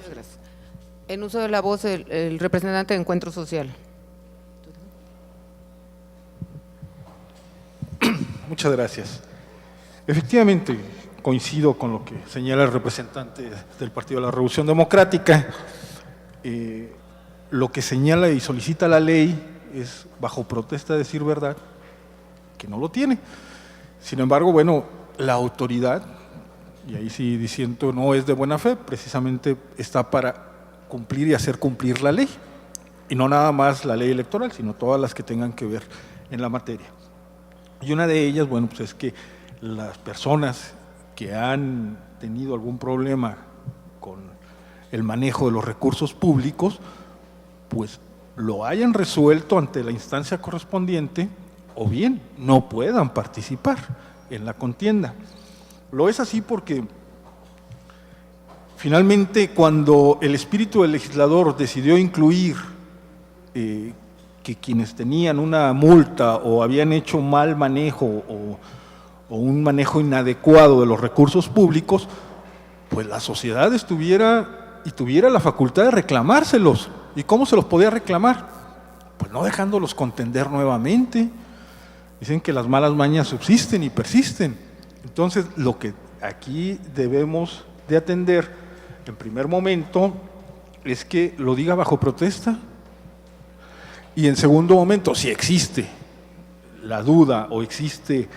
Muchas gracias. En uso de la voz, el representante de Encuentro Social. Muchas gracias. Efectivamente, coincido con lo que señala el representante del Partido de la Revolución Democrática. Lo que señala y solicita la ley es, bajo protesta de decir verdad, que no lo tiene. Sin embargo, bueno, la autoridad, y ahí sí diciendo no es de buena fe, precisamente está para cumplir y hacer cumplir la ley. Y no nada más la ley electoral, sino todas las que tengan que ver en la materia. Y una de ellas, bueno, pues es que las personas que han tenido algún problema con el manejo de los recursos públicos, pues lo hayan resuelto ante la instancia correspondiente o bien no puedan participar en la contienda. Lo es así porque finalmente cuando el espíritu del legislador decidió incluir que quienes tenían una multa o habían hecho mal manejo o un manejo inadecuado de los recursos públicos, pues la sociedad tuviera la facultad de reclamárselos. ¿Y cómo se los podía reclamar? Pues no dejándolos contender nuevamente. Dicen que las malas mañas subsisten y persisten. Entonces, lo que aquí debemos de atender en primer momento es que lo diga bajo protesta. Y en segundo momento, si existe la duda o existe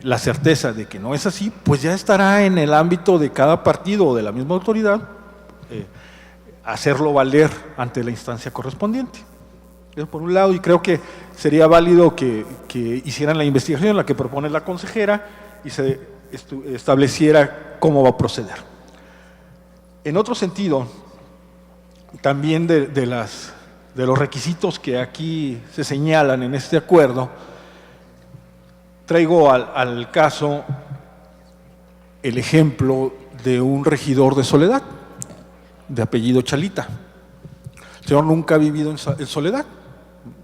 la certeza de que no es así, pues ya estará en el ámbito de cada partido o de la misma autoridad hacerlo valer ante la instancia correspondiente. Eso por un lado, y creo que sería válido que hicieran la investigación, la que propone la consejera, y se estableciera cómo va a proceder. En otro sentido, también de los requisitos que aquí se señalan en este acuerdo, traigo al caso el ejemplo de un regidor de Soledad, de apellido Chalita. El señor nunca ha vivido en Soledad,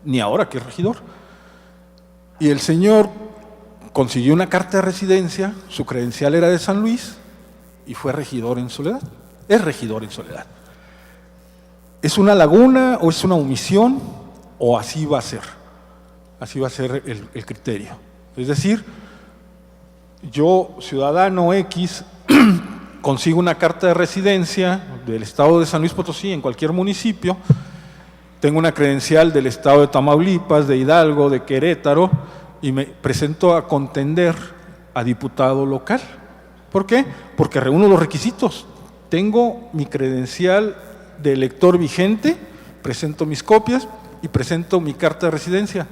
ni ahora que es regidor. Y el señor consiguió una carta de residencia, su credencial era de San Luis, y fue regidor en Soledad. Es regidor en Soledad. ¿Es una laguna o es una omisión? ¿O así va a ser? Así va a ser el criterio. Es decir, yo, ciudadano X, consigo una carta de residencia del estado de San Luis Potosí en cualquier municipio, tengo una credencial del estado de Tamaulipas, de Hidalgo, de Querétaro, y me presento a contender a diputado local. ¿Por qué? Porque reúno los requisitos. Tengo mi credencial de elector vigente, presento mis copias y presento mi carta de residencia,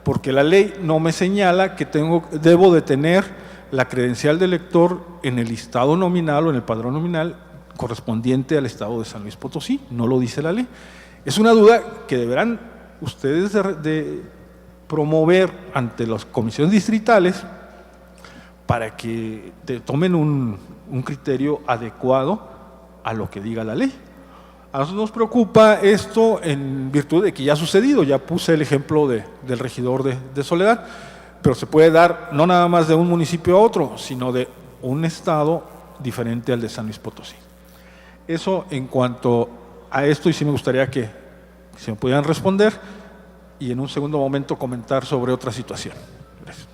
porque la ley no me señala que debo de tener la credencial de elector en el listado nominal o en el padrón nominal correspondiente al estado de San Luis Potosí, no lo dice la ley. Es una duda que deberán ustedes de promover ante las comisiones distritales para que tomen un criterio adecuado a lo que diga la ley. A nosotros nos preocupa esto en virtud de que ya ha sucedido, ya puse el ejemplo del regidor de Soledad, pero se puede dar no nada más de un municipio a otro, sino de un estado diferente al de San Luis Potosí. Eso en cuanto a esto, y sí me gustaría que se me pudieran responder y en un segundo momento comentar sobre otra situación. Gracias.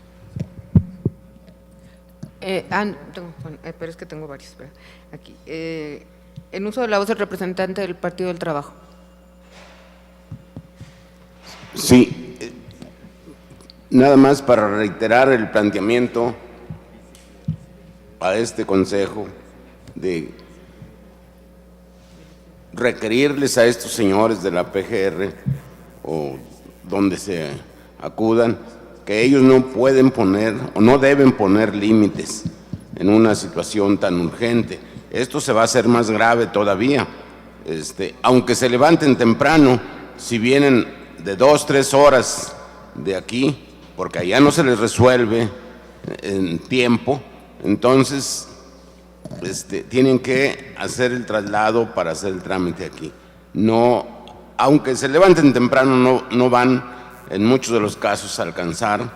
Pero es que tengo varios. Aquí. En uso de la voz del representante del Partido del Trabajo. Sí, nada más para reiterar el planteamiento a este consejo de requerirles a estos señores de la PGR o donde se acudan que ellos no pueden poner o no deben poner límites en una situación tan urgente. Esto se va a hacer más grave todavía. Aunque se levanten temprano, si vienen de 2, 3 horas de aquí, porque allá no se les resuelve en tiempo, entonces tienen que hacer el traslado para hacer el trámite aquí. No, aunque se levanten temprano, no van en muchos de los casos a alcanzar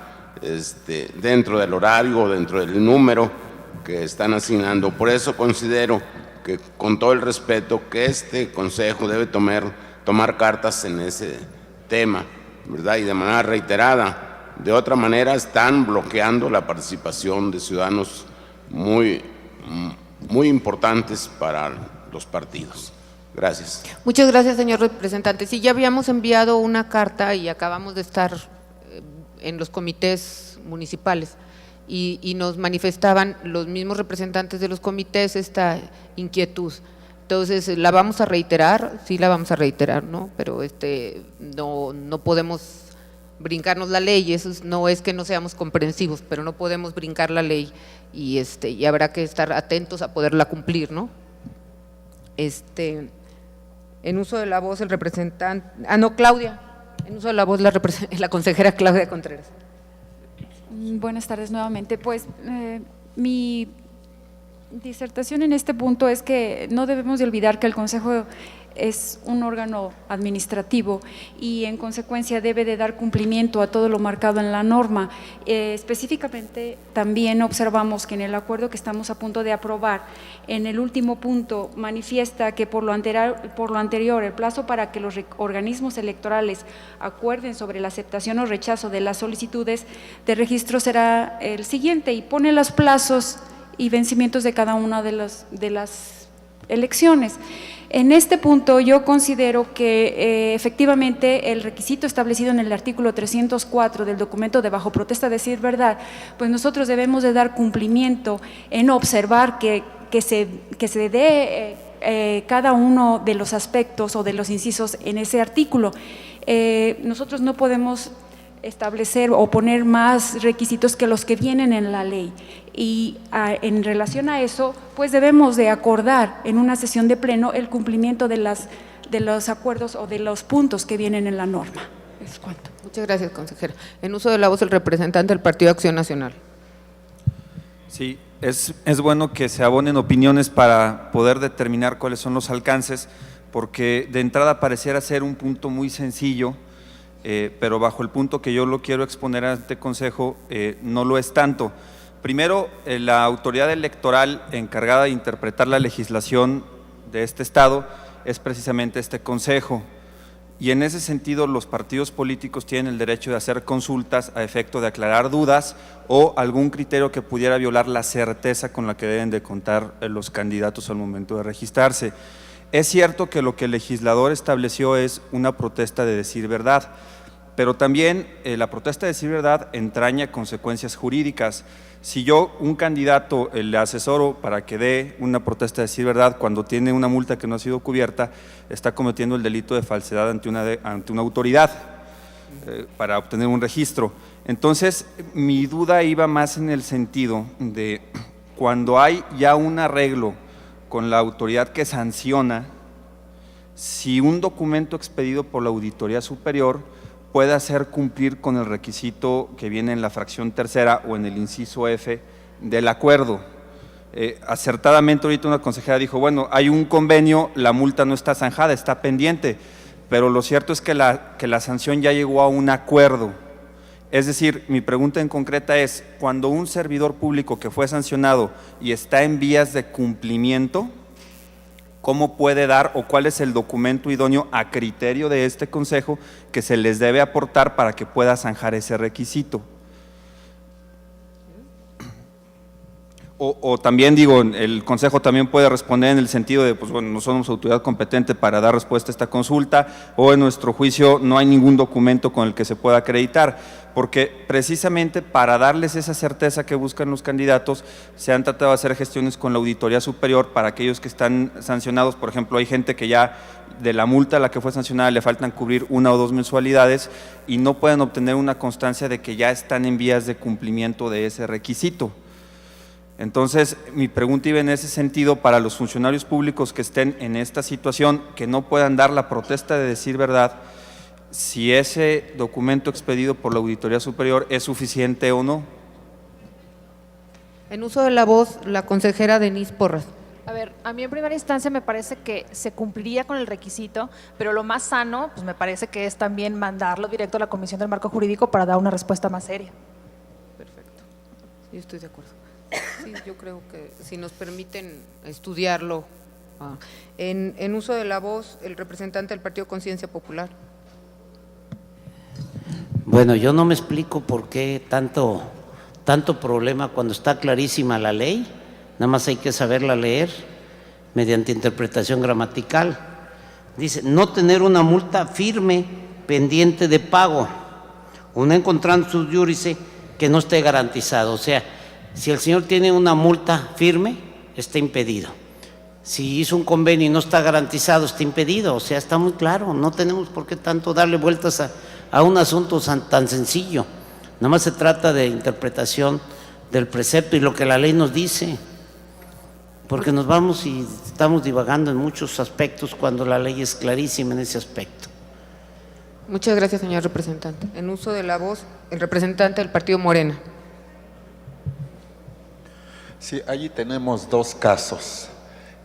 dentro del horario o dentro del número que están asignando. Por eso considero que, con todo el respeto, que este Consejo debe tomar cartas en ese tema, ¿verdad? Y de manera reiterada. De otra manera, están bloqueando la participación de ciudadanos muy importantes para los partidos. Gracias. Muchas gracias, señor representante. Sí, ya habíamos enviado una carta y acabamos de estar en los comités municipales y nos manifestaban los mismos representantes de los comités esta inquietud. Entonces, la vamos a reiterar, sí la vamos a reiterar, ¿no? Pero no podemos brincarnos la ley, eso no es que no seamos comprensivos, pero no podemos brincar la ley y habrá que estar atentos a poderla cumplir, ¿no? En uso de la voz el representante, Claudia, en uso de la voz la consejera Claudia Contreras. Buenas tardes nuevamente. Pues mi disertación en este punto es que no debemos de olvidar que el Consejo es un órgano administrativo y en consecuencia debe de dar cumplimiento a todo lo marcado en la norma. Específicamente también observamos que en el acuerdo que estamos a punto de aprobar, en el último punto manifiesta que por lo anterior el plazo para que los organismos electorales acuerden sobre la aceptación o rechazo de las solicitudes de registro será el siguiente y pone los plazos y vencimientos de cada una de las elecciones. En este punto yo considero que efectivamente el requisito establecido en el artículo 304 del documento de bajo protesta de decir verdad, pues nosotros debemos de dar cumplimiento en observar que se dé cada uno de los aspectos o de los incisos en ese artículo. Nosotros no podemos establecer o poner más requisitos que los que vienen en la ley y en relación a eso pues debemos de acordar en una sesión de pleno el cumplimiento de los acuerdos o de los puntos que vienen en la norma. Es cuanto. Muchas gracias, consejera. En uso de la voz el representante del Partido Acción Nacional. Sí, es bueno que se abonen opiniones para poder determinar cuáles son los alcances, porque de entrada pareciera ser un punto muy sencillo, pero bajo el punto que yo lo quiero exponer a este Consejo no lo es tanto. Primero, la autoridad electoral encargada de interpretar la legislación de este Estado es precisamente este Consejo, y en ese sentido los partidos políticos tienen el derecho de hacer consultas a efecto de aclarar dudas o algún criterio que pudiera violar la certeza con la que deben de contar los candidatos al momento de registrarse. Es cierto que lo que el legislador estableció es una protesta de decir verdad, pero también la protesta de decir verdad entraña consecuencias jurídicas. Si yo, un candidato, le asesoro para que dé una protesta de decir verdad cuando tiene una multa que no ha sido cubierta, está cometiendo el delito de falsedad ante una autoridad para obtener un registro. Entonces, mi duda iba más en el sentido de cuando hay ya un arreglo con la autoridad que sanciona, si un documento expedido por la Auditoría Superior puede hacer cumplir con el requisito que viene en la fracción tercera o en el inciso F del acuerdo. Acertadamente ahorita una consejera dijo, bueno, hay un convenio, la multa no está zanjada, está pendiente, pero lo cierto es que la sanción ya llegó a un acuerdo. Es decir, mi pregunta en concreta es, cuando un servidor público que fue sancionado y está en vías de cumplimiento, ¿cómo puede dar o cuál es el documento idóneo a criterio de este Consejo que se les debe aportar para que pueda zanjar ese requisito? O también digo, el Consejo también puede responder en el sentido de, pues bueno, no somos autoridad competente para dar respuesta a esta consulta, o en nuestro juicio no hay ningún documento con el que se pueda acreditar, porque precisamente para darles esa certeza que buscan los candidatos, se han tratado de hacer gestiones con la Auditoría Superior para aquellos que están sancionados. Por ejemplo, hay gente que ya de la multa a la que fue sancionada le faltan cubrir 1 o 2 mensualidades y no pueden obtener una constancia de que ya están en vías de cumplimiento de ese requisito. Entonces, mi pregunta iba en ese sentido para los funcionarios públicos que estén en esta situación, que no puedan dar la protesta de decir verdad, si ese documento expedido por la Auditoría Superior es suficiente o no. En uso de la voz, la consejera Denise Porras. A ver, a mí en primera instancia me parece que se cumpliría con el requisito, pero lo más sano, pues me parece que es también mandarlo directo a la Comisión del Marco Jurídico para dar una respuesta más seria. Perfecto, yo estoy de acuerdo. Sí, yo creo que si nos permiten estudiarlo En uso de la voz, el representante del Partido Conciencia Popular. Bueno, yo no me explico por qué tanto problema cuando está clarísima la ley, nada más hay que saberla leer mediante interpretación gramatical. Dice, no tener una multa firme pendiente de pago, o no encontrando su iúdice que no esté garantizado. O sea, si el señor tiene una multa firme, está impedido. Si hizo un convenio y no está garantizado, está impedido. O sea, está muy claro, no tenemos por qué tanto darle vueltas a un asunto tan sencillo. Nada más se trata de interpretación del precepto y lo que la ley nos dice, porque nos vamos y estamos divagando en muchos aspectos cuando la ley es clarísima en ese aspecto. Muchas gracias, señor representante. En uso de la voz, el representante del Partido Morena. Sí, allí tenemos dos casos.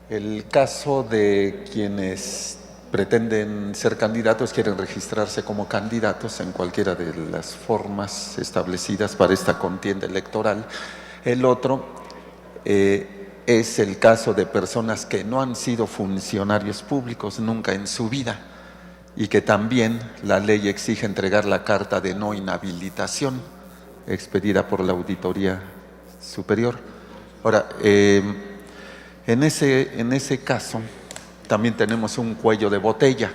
El caso de quienes pretenden ser candidatos, quieren registrarse como candidatos en cualquiera de las formas establecidas para esta contienda electoral. El otro es el caso de personas que no han sido funcionarios públicos nunca en su vida y que también la ley exige entregar la carta de no inhabilitación expedida por la Auditoría Superior. Ahora, en ese caso también tenemos un cuello de botella.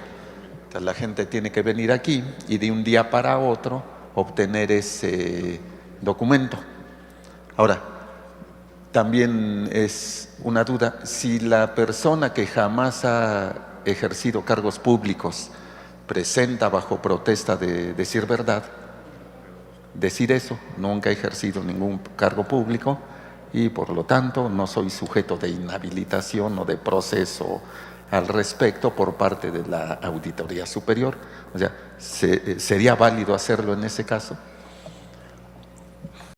Entonces, la gente tiene que venir aquí y de un día para otro obtener ese documento. Ahora, también es una duda, si la persona que jamás ha ejercido cargos públicos presenta bajo protesta de decir verdad, decir eso, nunca he ejercido ningún cargo público y por lo tanto no soy sujeto de inhabilitación o de proceso al respecto por parte de la Auditoría Superior. O sea, ¿sería válido hacerlo en ese caso?